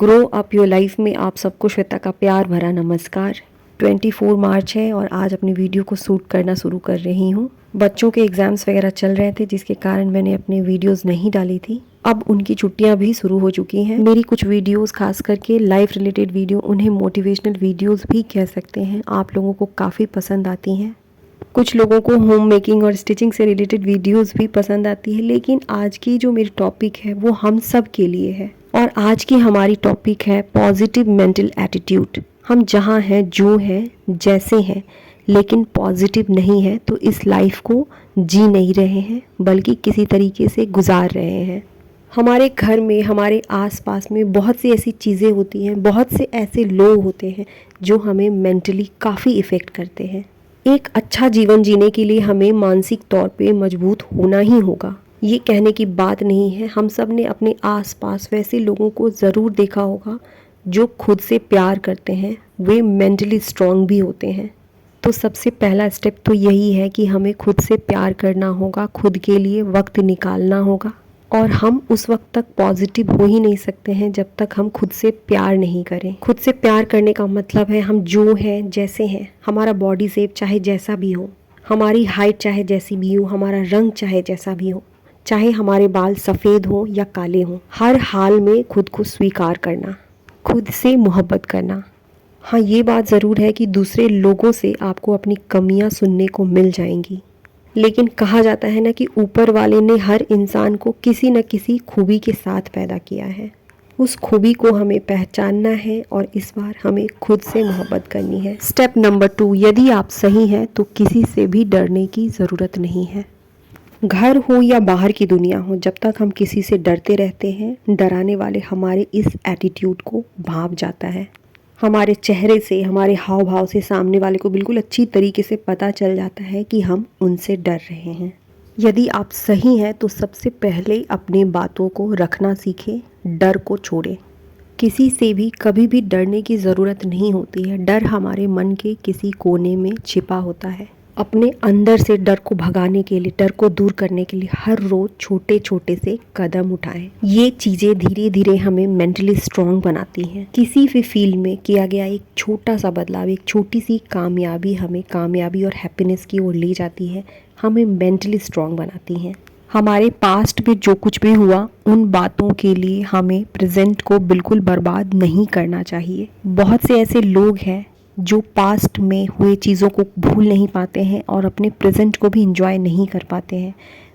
Grow up your life में आप सबको श्वेता का प्यार भरा नमस्कार। 24 मार्च है और आज अपनी वीडियो को शूट करना शुरू कर रही हूँ। बच्चों के एग्ज़ाम्स वगैरह चल रहे थे जिसके कारण मैंने अपने वीडियोस नहीं डाली थी। अब उनकी छुट्टियां भी शुरू हो चुकी हैं। मेरी कुछ वीडियोस खास करके लाइफ रिलेटेड वीडियो, उन्हें मोटिवेशनल वीडियोस भी कह सकते हैं, आप लोगों को काफ़ी पसंद आती हैं। कुछ लोगों को होम मेकिंग और स्टिचिंग से रिलेटेड वीडियोस भी पसंद आती है, लेकिन आज की जो मेरी टॉपिक है वो हम सब के लिए है। और आज की हमारी टॉपिक है पॉजिटिव मेंटल एटीट्यूड। हम जहाँ हैं, जो हैं, जैसे हैं, लेकिन पॉजिटिव नहीं है तो इस लाइफ को जी नहीं रहे हैं, बल्कि किसी तरीके से गुजार रहे हैं। हमारे घर में, हमारे आसपास में बहुत सी ऐसी चीज़ें होती हैं, बहुत से ऐसे लोग होते हैं जो हमें मेंटली काफ़ी इफ़ेक्ट करते हैं। एक अच्छा जीवन जीने के लिए हमें मानसिक तौर पे मजबूत होना ही होगा। ये कहने की बात नहीं है। हम सब ने अपने आसपास वैसे लोगों को ज़रूर देखा होगा जो खुद से प्यार करते हैं, वे मेंटली स्ट्रॉन्ग भी होते हैं। तो सबसे पहला स्टेप तो यही है कि हमें खुद से प्यार करना होगा, खुद के लिए वक्त निकालना होगा। और हम उस वक्त तक पॉजिटिव हो ही नहीं सकते हैं जब तक हम खुद से प्यार नहीं करें। खुद से प्यार करने का मतलब है हम जो हैं, जैसे हैं, हमारा बॉडी शेप चाहे जैसा भी हो, हमारी हाइट चाहे जैसी भी हो, हमारा रंग चाहे जैसा भी हो, चाहे हमारे बाल सफ़ेद हो या काले हों, हर हाल में खुद को स्वीकार करना, खुद से मोहब्बत करना। हाँ, ये बात ज़रूर है कि दूसरे लोगों से आपको अपनी कमियां सुनने को मिल जाएंगी, लेकिन कहा जाता है ना कि ऊपर वाले ने हर इंसान को किसी न किसी खूबी के साथ पैदा किया है। उस खूबी को हमें पहचानना है और इस बार हमें खुद से मोहब्बत करनी है। स्टेप नंबर 2, यदि आप सही हैं तो किसी से भी डरने की ज़रूरत नहीं है। घर हो या बाहर की दुनिया हो, जब तक हम किसी से डरते रहते हैं, डराने वाले हमारे इस एटीट्यूड को भांप जाता है। हमारे चेहरे से, हमारे हाव भाव से सामने वाले को बिल्कुल अच्छी तरीके से पता चल जाता है कि हम उनसे डर रहे हैं। यदि आप सही हैं तो सबसे पहले अपनी बातों को रखना सीखें, डर को छोड़ें। किसी से भी कभी भी डरने की ज़रूरत नहीं होती है। डर हमारे मन के किसी कोने में छिपा होता है। अपने अंदर से डर को भगाने के लिए, डर को दूर करने के लिए हर रोज़ छोटे छोटे से कदम उठाएं। ये चीज़ें धीरे धीरे हमें मेंटली स्ट्रॉन्ग बनाती हैं। किसी भी फील्ड में किया गया एक छोटा सा बदलाव, एक छोटी सी कामयाबी हमें कामयाबी और हैप्पीनेस की ओर ले जाती है, हमें मेंटली स्ट्रॉन्ग बनाती हैं। हमारे पास्ट में जो कुछ भी हुआ, उन बातों के लिए हमें प्रेजेंट को बिल्कुल बर्बाद नहीं करना चाहिए। बहुत से ऐसे लोग हैं जो पास्ट में हुए चीज़ों को भूल नहीं पाते हैं और अपने प्रेजेंट को भी इंजॉय नहीं कर पाते हैं।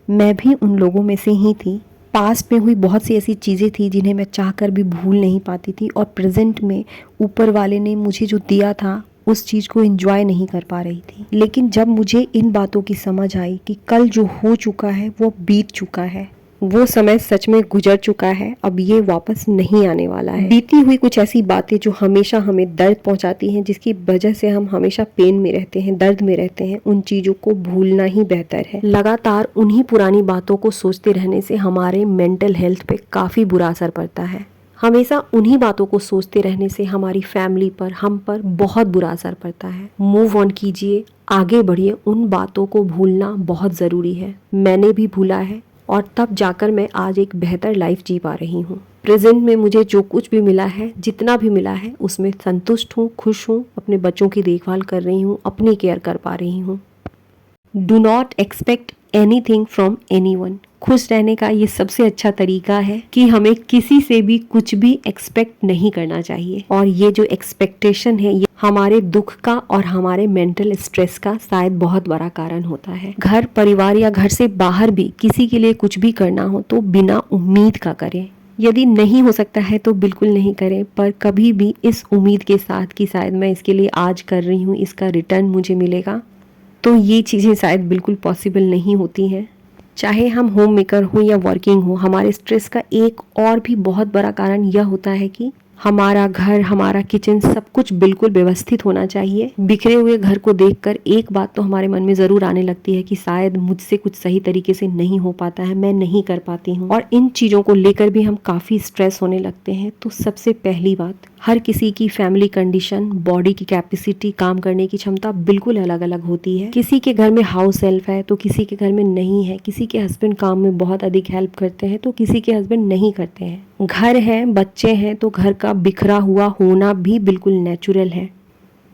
मैं भी उन लोगों में से ही थी। पास्ट में हुई बहुत सी ऐसी चीज़ें थी जिन्हें मैं चाहकर भी भूल नहीं पाती थी, और प्रेजेंट में ऊपर वाले ने मुझे जो दिया था उस चीज़ को इंजॉय नहीं कर पा रही थी। लेकिन जब मुझे इन बातों की समझ आई कि कल जो हो चुका है वो बीत चुका है, वो समय सच में गुजर चुका है, अब ये वापस नहीं आने वाला है। बीती हुई कुछ ऐसी बातें जो हमेशा हमें दर्द पहुंचाती हैं, जिसकी वजह से हम हमेशा पेन में रहते हैं, दर्द में रहते हैं, उन चीज़ों को भूलना ही बेहतर है। लगातार उन्हीं पुरानी बातों को सोचते रहने से हमारे मेंटल हेल्थ पे काफ़ी बुरा असर पड़ता है। हमेशा उन्हीं बातों को सोचते रहने से हमारी फैमिली पर, हम पर बहुत बुरा असर पड़ता है। मूव ऑन कीजिए, आगे बढ़िए। उन बातों को भूलना बहुत ज़रूरी है। मैंने भी भूला है और तब जाकर मैं आज एक बेहतर लाइफ जी पा रही हूँ। प्रेजेंट में मुझे जो कुछ भी मिला है, जितना भी मिला है, उसमें संतुष्ट हूँ, खुश हूँ, अपने बच्चों की देखभाल कर रही हूँ, अपनी केयर कर पा रही हूँ। Do not expect anything from anyone. खुश रहने का ये सबसे अच्छा तरीका है कि हमें किसी से भी कुछ भी एक्सपेक्ट नहीं करना चाहिए। और ये जो एक्सपेक्टेशन है, ये हमारे दुख का और हमारे मेंटल स्ट्रेस का शायद बहुत बड़ा कारण होता है। घर परिवार या घर से बाहर भी किसी के लिए कुछ भी करना हो तो बिना उम्मीद का करें। यदि नहीं हो सकता है तो बिल्कुल नहीं करें, पर कभी भी इस उम्मीद के साथ कि शायद मैं इसके लिए आज कर रही हूँ, इसका रिटर्न मुझे मिलेगा, तो ये चीज़ें शायद बिल्कुल पॉसिबल नहीं होती हैं। चाहे हम होम मेकर हो या वर्किंग हो, हमारे स्ट्रेस का एक और भी बहुत बड़ा कारण यह होता है कि हमारा घर, हमारा किचन, सब कुछ बिल्कुल व्यवस्थित होना चाहिए। बिखरे हुए घर को देखकर एक बात तो हमारे मन में ज़रूर आने लगती है कि शायद मुझसे कुछ सही तरीके से नहीं हो पाता है, मैं नहीं कर पाती हूँ, और इन चीज़ों को लेकर भी हम काफ़ी स्ट्रेस होने लगते हैं। तो सबसे पहली बात, हर किसी की फैमिली कंडीशन, बॉडी की कैपेसिटी, काम करने की क्षमता बिल्कुल अलग अलग होती है। किसी के घर में हाउस हेल्प है तो किसी के घर में नहीं है। किसी के हस्बैंड काम में बहुत अधिक हेल्प करते हैं तो किसी के हस्बैंड नहीं करते हैं। घर है, बच्चे हैं तो घर का का बिखरा हुआ होना भी बिल्कुल नेचुरल है।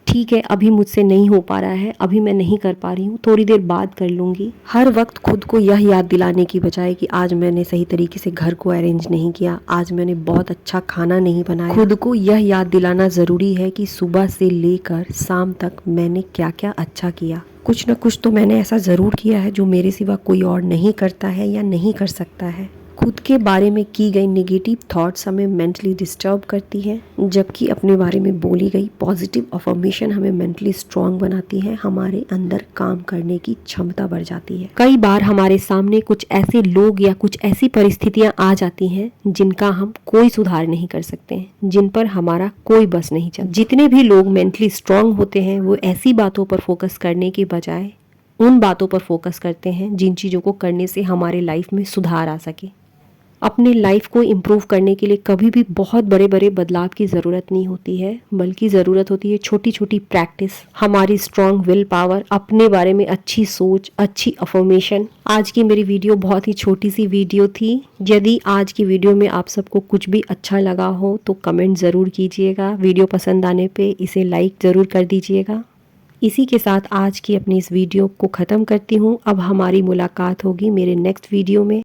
ठीक है, अभी मुझसे नहीं हो पा रहा है, अभी मैं नहीं कर पा रही हूँ, थोड़ी देर बाद कर लूँगी। हर वक्त खुद को यह याद दिलाने की बजाय कि आज मैंने सही तरीके से घर को अरेंज नहीं किया, आज मैंने बहुत अच्छा खाना नहीं बनाया, खुद को यह याद दिलाना ज़रूरी है कि सुबह से लेकर शाम तक मैंने क्या क्या अच्छा किया। कुछ न कुछ तो मैंने ऐसा ज़रूर किया है जो मेरे सिवा कोई और नहीं करता है या नहीं कर सकता है। खुद के बारे में की गई नेगेटिव थॉट्स हमें मेंटली डिस्टर्ब करती हैं, जबकि अपने बारे में बोली गई पॉजिटिव अफर्मेशन हमें मेंटली स्ट्रांग बनाती है, हमारे अंदर काम करने की क्षमता बढ़ जाती है। कई बार हमारे सामने कुछ ऐसे लोग या कुछ ऐसी परिस्थितियां आ जाती हैं जिनका हम कोई सुधार नहीं कर सकते हैं, जिन पर हमारा कोई बस नहीं चलता। जितने भी लोग मेंटली स्ट्रांग होते हैं वो ऐसी बातों पर फोकस करने के बजाय उन बातों पर फोकस करते हैं जिन चीज़ों को करने से हमारे लाइफ में सुधार आ सके। अपने लाइफ को इम्प्रूव करने के लिए कभी भी बहुत बड़े बड़े बदलाव की ज़रूरत नहीं होती है, बल्कि ज़रूरत होती है छोटी छोटी प्रैक्टिस, हमारी स्ट्रॉन्ग विल पावर, अपने बारे में अच्छी सोच, अच्छी अफर्मेशन। आज की मेरी वीडियो बहुत ही छोटी सी वीडियो थी। यदि आज की वीडियो में आप सबको कुछ भी अच्छा लगा हो तो कमेंट ज़रूर कीजिएगा। वीडियो पसंद आने पर इसे लाइक ज़रूर कर दीजिएगा। इसी के साथ आज की अपनी इस वीडियो को ख़त्म करती हूँ। अब हमारी मुलाकात होगी मेरे नेक्स्ट वीडियो में।